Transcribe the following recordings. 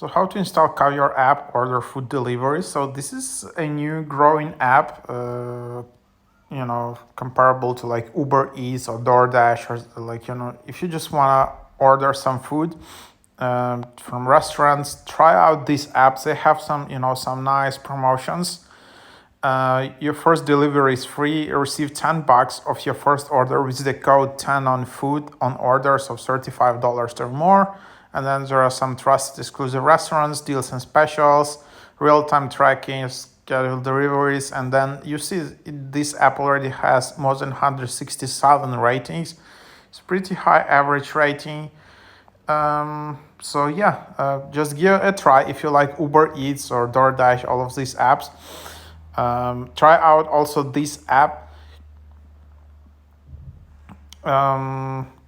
So how to install Caviar app, order food delivery. So this is a new growing app, comparable to like Uber Eats or DoorDash, or like, if you just want to order some food from restaurants, try out these apps. They have some nice promotions. Your first delivery is free. You receive $10 of your first order with the code 10 on food on orders of $35 or more. And then there are some trusted exclusive restaurants, deals and specials, real-time tracking, scheduled deliveries. And then you see this app already has more than 167 ratings. It's pretty high average rating. So yeah, just give it a try if you like Uber Eats or DoorDash, all of these apps. Try out also this app,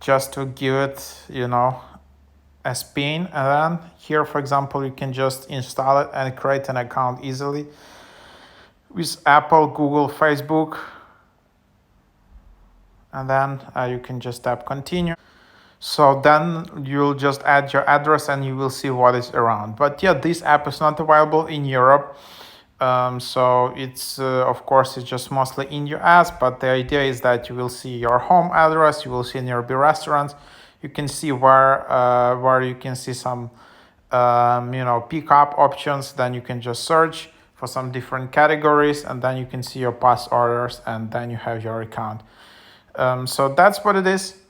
just to give it, a spin. And then here, for example, you can just install it and create an account easily with Apple, Google, Facebook. And then you can just tap continue. So then you'll just add your address and you will see what is around. But yeah, this app is not available in Europe. So it's, of course, it's just mostly in US, but the idea is that you will see your home address, you will see nearby restaurants, you can see where you can see some, pickup options. Then you can just search for some different categories, and then you can see your past orders, and then you have your account. So that's what it is.